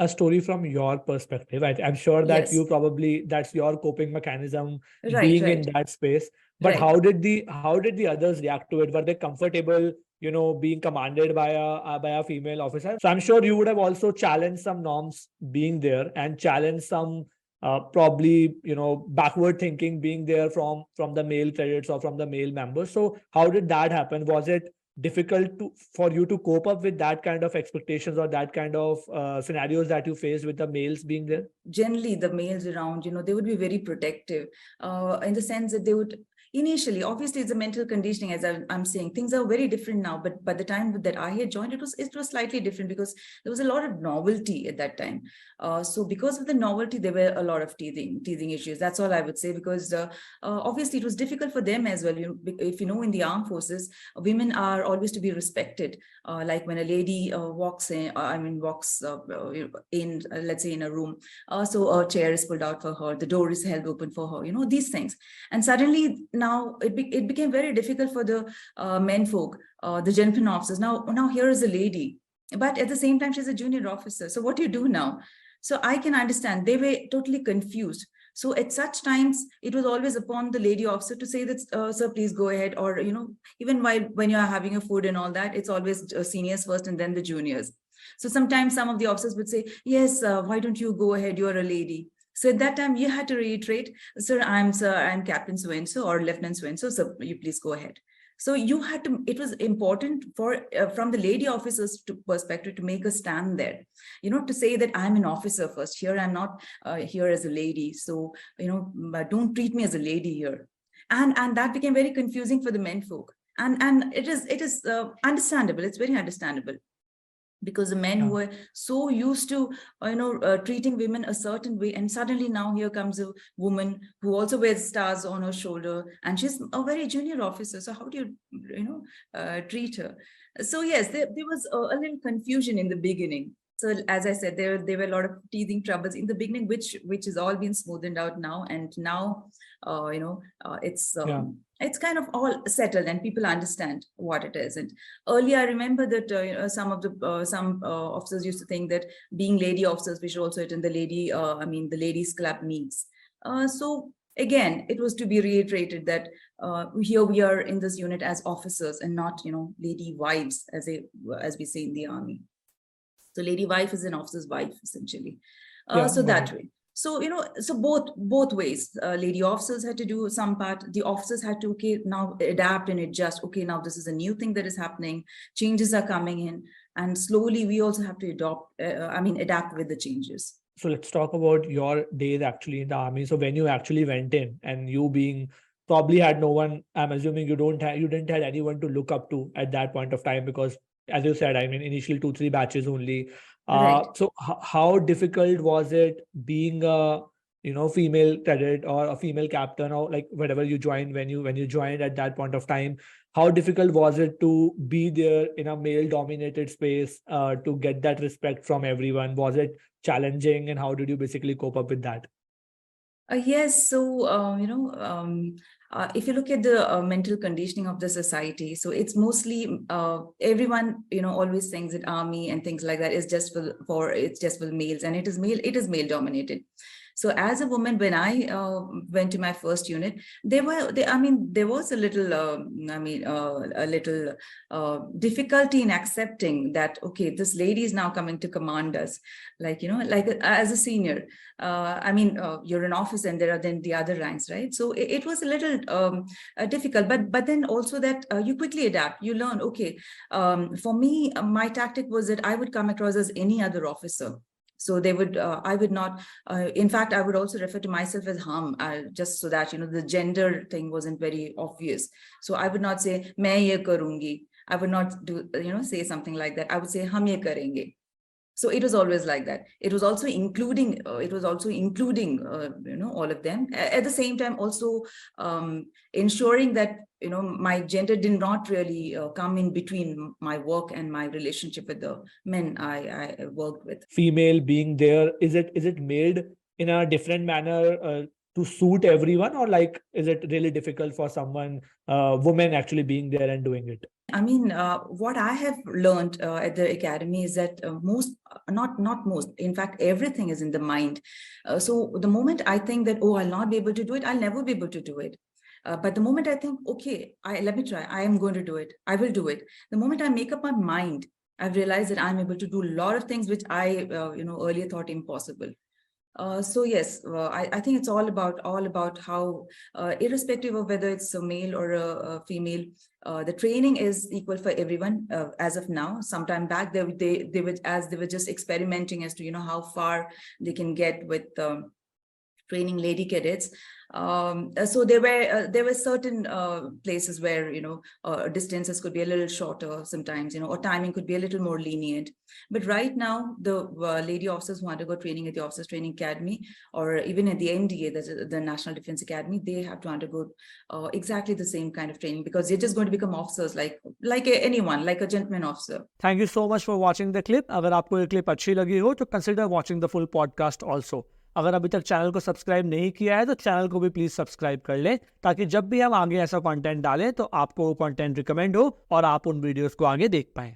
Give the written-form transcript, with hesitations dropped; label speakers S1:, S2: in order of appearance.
S1: a story from your perspective. I'm sure that
S2: Yes.
S1: you probably, that's your coping mechanism,
S2: Right,
S1: being in
S2: right,
S1: that space. But
S2: right.
S1: how did the others react to it? Were they comfortable, being commanded by a female officer? So I'm sure you would have also challenged some norms being there, and challenged some probably backward thinking being there from the male cadets or from the male members. So how did that happen? Was it difficult for you to cope up with that kind of expectations or that kind of scenarios that you faced with the males being there?
S2: Generally, the males around, they would be very protective, in the sense that they would initially, obviously it's a mental conditioning, as I'm saying, things are very different now, but by the time that I had joined, it was slightly different, because there was a lot of novelty at that time. So because of the novelty, there were a lot of teething issues. That's all I would say, because obviously it was difficult for them as well. If in the armed forces, women are always to be respected. Like when a lady walks in, let's say in a room, so a chair is pulled out for her, the door is held open for her, these things. And suddenly now it became very difficult for the men folk, the gentlemen officers. Now here is a lady, but at the same time, she's a junior officer. So what do you do now? So I can understand they were totally confused. So at such times, it was always upon the lady officer to say that, sir, please go ahead. Or, even when you are having a food and all that, it's always seniors first and then the juniors. So sometimes some of the officers would say, yes, why don't you go ahead? You're a lady. So at that time, you had to reiterate, sir, I'm Captain so-and-so or Lieutenant so-and-so, so you please go ahead. So you had to, it was important for, from the lady officers perspective, to make a stand there, to say that I'm an officer first here. I'm not here as a lady. So, don't treat me as a lady here. And that became very confusing for the men folk. And it is understandable. It's very understandable, because the men were so used to treating women a certain way, and suddenly now here comes a woman who also wears stars on her shoulder, and she's a very junior officer. So how do you treat her? So yes, there was a little confusion in the beginning. So as I said, there were a lot of teething troubles in the beginning, which has all been smoothened out now. And now it's kind of all settled, and people understand what it is. And earlier, I remember that some officers used to think that being lady officers, we should also attend the the ladies' club meets. So again, it was to be reiterated that here we are in this unit as officers and not, lady wives, as we say in the army. So lady wife is an officer's wife, essentially. So that way. So, so both ways, lady officers had to do some part. The officers had to, now adapt and adjust. Okay, now this is a new thing that is happening. Changes are coming in. And slowly we also have to adapt with the changes.
S1: So let's talk about your days actually in the army. So when you actually went in, and you being probably had no one, I'm assuming you didn't have anyone to look up to at that point of time, because as you said, initial 2-3 batches only.
S2: Right.
S1: So how difficult was it being a female cadet or a female captain, or like whatever you joined, when you joined at that point of time? How difficult was it to be there in a male dominated space, to get that respect from everyone? Was it challenging, and how did you basically cope up with that?
S2: Yes. So, if you look at the mental conditioning of the society, so it's mostly everyone, always thinks that army and things like that is just for males, and it is male dominated. So as a woman, when I went to my first unit, there was a little, difficulty in accepting that, okay, this lady is now coming to command us, like as a senior. You're an officer, and there are then the other ranks, right? So it was a little difficult, but then also that you quickly adapt, you learn. Okay, for me, my tactic was that I would come across as any other officer. So they would, I would not, in fact, I would also refer to myself as hum, just so that, the gender thing wasn't very obvious. So I would not say, main ye karungi. I would not do, say something like that. I would say, hum ye karenge. So it was always like that. It was also including, all of them. At the same time, also ensuring that, my gender did not really come in between my work and my relationship with the men I worked with.
S1: Female being there, is it made in a different manner to suit everyone, or like is it really difficult for someone, women actually being there and doing it?
S2: I mean, what I have learned at the academy is that not most, in fact, everything is in the mind. So the moment I think that, oh, I'll not be able to do it, I'll never be able to do it. But the moment I think, okay, let me try, I am going to do it, I will do it. The moment I make up my mind, I've realized that I'm able to do a lot of things which I, earlier thought impossible. So yes, I think it's all about how, irrespective of whether it's a male or a female, the training is equal for everyone as of now. Sometime back, they were just experimenting as to how far they can get with training lady cadets. So there were certain places where distances could be a little shorter sometimes, or timing could be a little more lenient. But right now, the lady officers who undergo training at the Officers Training Academy, or even at the NDA, the National Defense Academy, they have to undergo exactly the same kind of training, because they're just going to become officers like anyone, like a gentleman officer.
S1: Thank you so much for watching the clip. अगर आपको ये clip अच्छी लगी हो तो consider watching the full podcast also. अगर अभी तक चैनल को सब्सक्राइब नहीं किया है तो चैनल को भी प्लीज सब्सक्राइब कर लें, ताकि जब भी हम आगे ऐसा कंटेंट डालें तो आपको वो कंटेंट रिकमेंड हो और आप उन वीडियोस को आगे देख पाएं।